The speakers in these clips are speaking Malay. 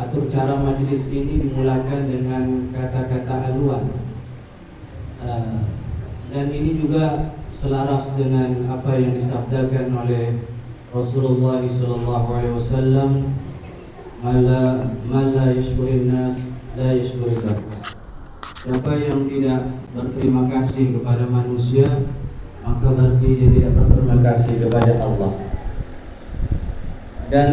atur cara majelis ini dimulakan dengan kata-kata haluan, dan ini juga selaras dengan apa yang disabdakan oleh Rasulullah SAW, "Man la yashkurin nas la yashkurillah." Siapa yang tidak berterima kasih kepada manusia, maka berarti dia tidak berterima kasih kepada Allah. Dan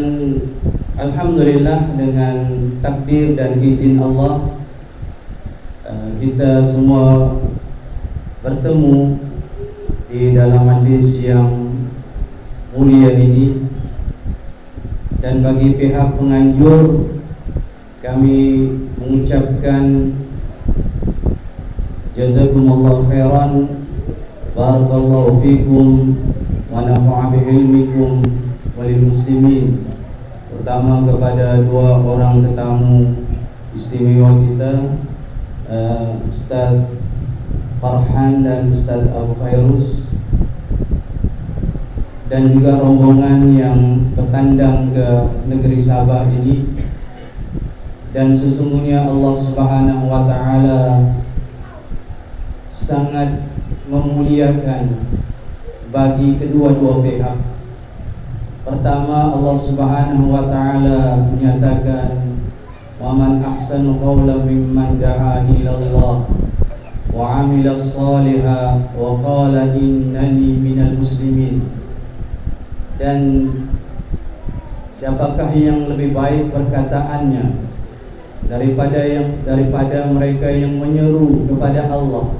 alhamdulillah dengan takdir dan izin Allah, kita semua bertemu di dalam majlis yang mulia ini. Dan bagi pihak penganjur, kami mengucapkan jazakumullah khairan, barakallahu fikum, wa nafa'a bi'ilmikum walil muslimin. Pertama kepada dua orang tetamu istimewa kita, Ustaz Farhan dan Ustaz Abu Khairus, dan juga rombongan yang bertandang ke negeri Sabah ini. Dan sesungguhnya Allah Subhanahu wa ta'ala sangat memuliakan bagi kedua-dua pihak. Pertama, Allah Subhanahu wa ta'ala menyatakan, "Wa man ahsanu qawlan mimman da'a ila Allah wa 'amila shalihan wa qala innani minal muslimin." Dan siapakah yang lebih baik perkataannya daripada mereka yang menyeru kepada Allah,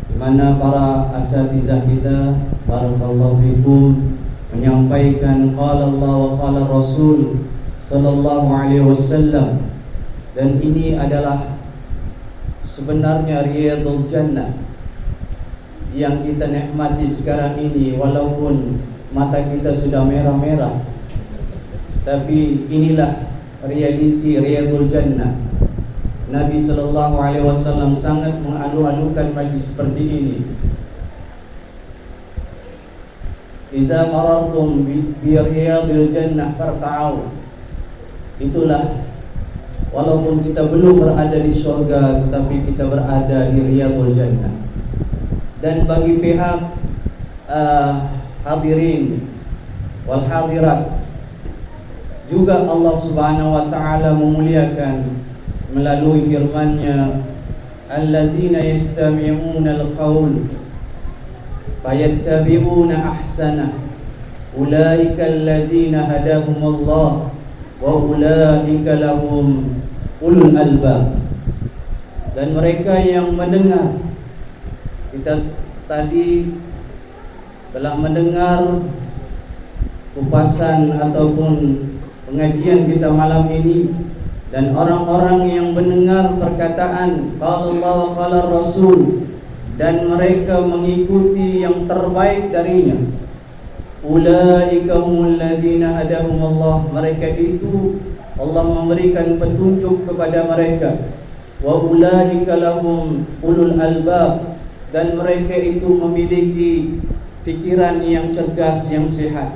di mana para asatizah kita, barakallahu fikum, menyampaikan qala Allah wa qala Rasul sallallahu alaihi wasallam. Dan ini adalah sebenarnya riyadul jannah yang kita nikmati sekarang ini. Walaupun mata kita sudah merah-merah, tapi inilah realiti riyadul jannah. Nabi sallallahu alaihi wasallam sangat mengalu-alukan majlis seperti ini. "Idza marartum bi riyadil jannah farta'u." Itulah, walaupun kita belum berada di surga, tetapi kita berada di riyadul jannah. Dan bagi pihak hadirin wal hadirat juga, Allah Subhanahu wa ta'ala memuliakan melalui firman-Nya, "Allazina yastami'una al-qaul fayattabi'una ahsana ulaika allazina hadahumullah wa ulaika lahum ulul albab." Dan mereka yang mendengar, kita tadi telah mendengar kupasan ataupun pengajian kita malam ini, dan orang-orang yang mendengar perkataan qala Allah wa qala Rasul dan mereka mengikuti yang terbaik darinya, ulaika humul ladzina hadahumullah, mereka itu Allah memberikan petunjuk kepada mereka, wa ulaika lahum ulul albab, dan mereka itu memiliki pikiran yang cerdas, yang sehat.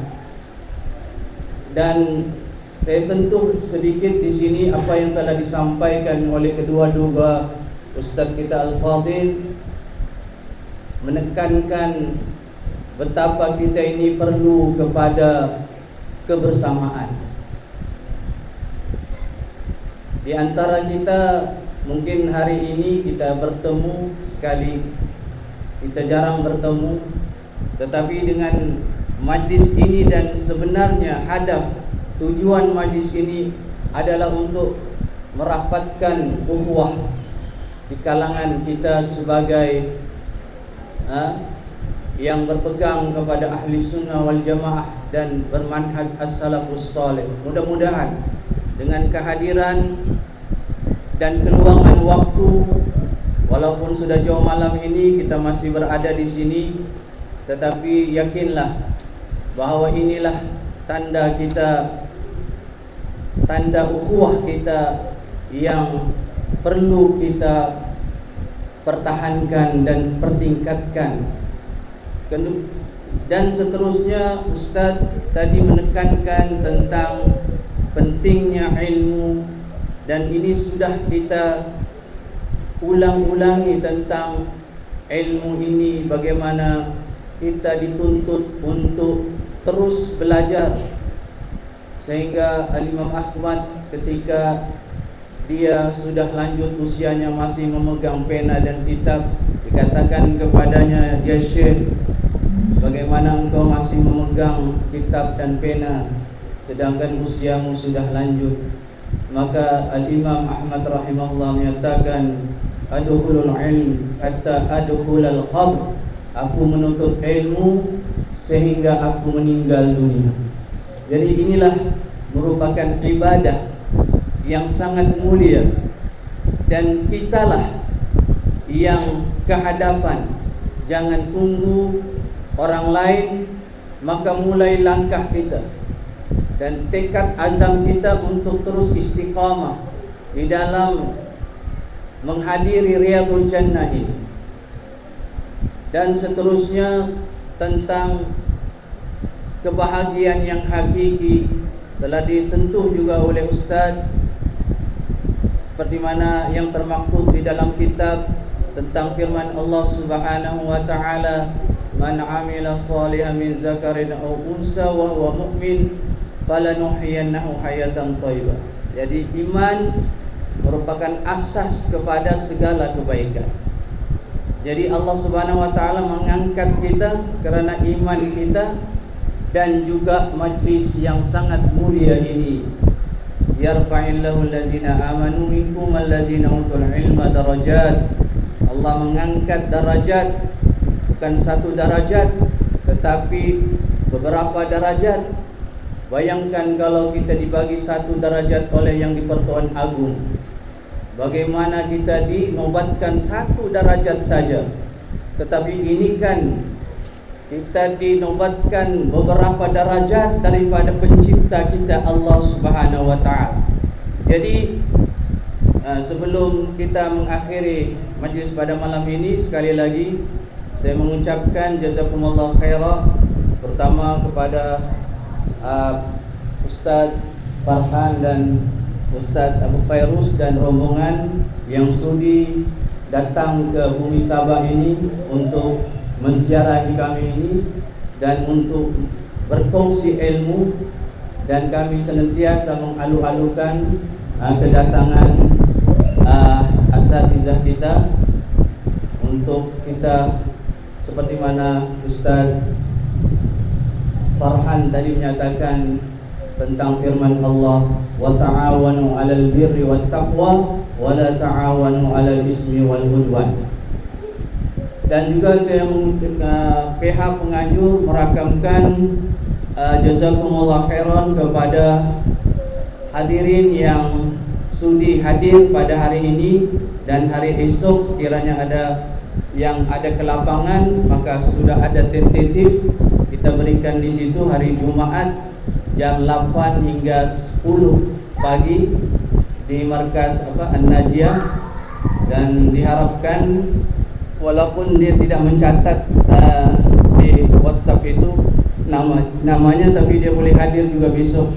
Dan saya sentuh sedikit di sini apa yang telah disampaikan oleh kedua-dua Ustaz kita Al-Fadhil, menekankan betapa kita ini perlu kepada kebersamaan. Di antara kita mungkin hari ini kita bertemu sekali, kita jarang bertemu, tetapi dengan majlis ini, dan sebenarnya hadaf tujuan majlis ini adalah untuk merafatkan ukhuwah di kalangan kita sebagai yang berpegang kepada ahli sunnah wal jamaah dan bermanhaj as-salafus salih. Mudah-mudahan dengan kehadiran dan keluangan waktu, walaupun sudah jauh malam ini kita masih berada di sini, tetapi yakinlah bahwa inilah tanda kita, tanda ukhuwah kita yang perlu kita pertahankan dan pertingkatkan. Dan seterusnya Ustaz tadi menekankan tentang pentingnya ilmu, dan ini sudah kita ulang-ulangi tentang ilmu ini, bagaimana kita dituntut untuk terus belajar. Sehingga Al-Imam Ahmad ketika dia sudah lanjut usianya masih memegang pena dan kitab, dikatakan kepadanya, "Ya Syekh, bagaimana engkau masih memegang kitab dan pena sedangkan usiamu sudah lanjut?" Maka Al-Imam Ahmad rahimahullah menyatakan, "Adkhulul ilm hatta adkhulal qabr." Aku menuntut ilmu sehingga aku meninggal dunia. Jadi inilah merupakan ibadah yang sangat mulia, dan kitalah yang kehadapan. Jangan tunggu orang lain, maka mulai langkah kita dan tekad azam kita untuk terus istiqamah di dalam menghadiri Riyadul Jannah ini. Dan seterusnya tentang kebahagiaan yang hakiki telah disentuh juga oleh Ustaz, seperti mana yang termaktub di dalam kitab tentang firman Allah Subhanahu wa taala, "Man 'amila shalihan min zakarin aw unsa wa huwa mu'min falanuhyiyannahu hayatan thayyibah." Jadi iman merupakan asas kepada segala kebaikan. Jadi Allah Subhanahu wa taala mengangkat kita karena iman kita, dan juga majlis yang sangat mulia ini. Yarfa'illahu allazina amanu minkum allazina utul ilma darajat. Allah mengangkat darajat, bukan satu darajat tetapi beberapa darajat. Bayangkan kalau kita dibagi satu darajat oleh yang di-Pertuan Agung, bagaimana kita dinobatkan satu darajat saja. Tetapi ini kan kita dinobatkan beberapa darajat daripada pencipta kita Allah Subhanahu wa taala. Jadi sebelum kita mengakhiri majlis pada malam ini, sekali lagi saya mengucapkan jazakumullah khairan, pertama kepada Ustaz Farhan dan Ustaz Abu Fairuz dan rombongan yang sudi datang ke bumi Sabah ini untuk menziarahi kami ini dan untuk berkongsi ilmu, dan kami senantiasa mengalu-alukan kedatangan asatizah kita untuk kita, seperti mana Ustaz Farhan tadi menyatakan tentang firman Allah, "Wa ta'awanu 'alal birri wat taqwa wa la ta'awanu 'alal ismi wal 'udwan." Dan juga saya pihak penganjur merakamkan jazakumullah khairan kepada hadirin yang sudi hadir pada hari ini, dan hari esok sekiranya ada yang ada ke lapangan, maka sudah ada tentatif kita berikan di situ hari Jumaat jam 8 hingga 10 pagi di markas An-Najiyah, dan diharapkan walaupun dia tidak mencatat di WhatsApp itu namanya, tapi dia boleh hadir juga besok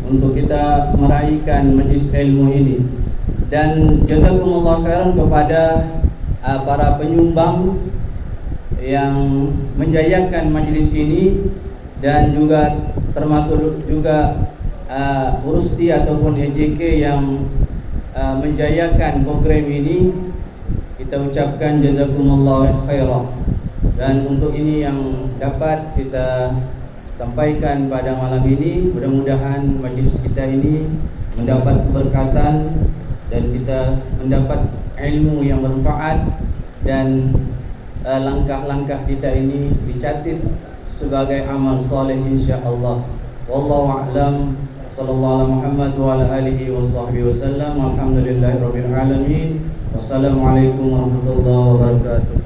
untuk kita meraihkan majlis ilmu ini. Dan jazakumullah khairan kepada para penyumbang yang menjayakan majlis ini, dan juga termasuk juga Urusti ataupun EJK yang menjayakan program ini. Kita ucapkan jazakumullah khairan. Dan untuk ini yang dapat kita sampaikan pada malam ini, mudah-mudahan majlis kita ini mendapat keberkatan dan kita mendapat ilmu yang bermanfaat, dan langkah-langkah kita ini dicatat sebagai amal soleh insyaallah. Wallahu a'lam. Sallallahu alaihi Muhammad wa ala alihi washabbihi wasallam. Alhamdulillahirabbil alamin. Wassalamualaikum warahmatullahi wabarakatuh.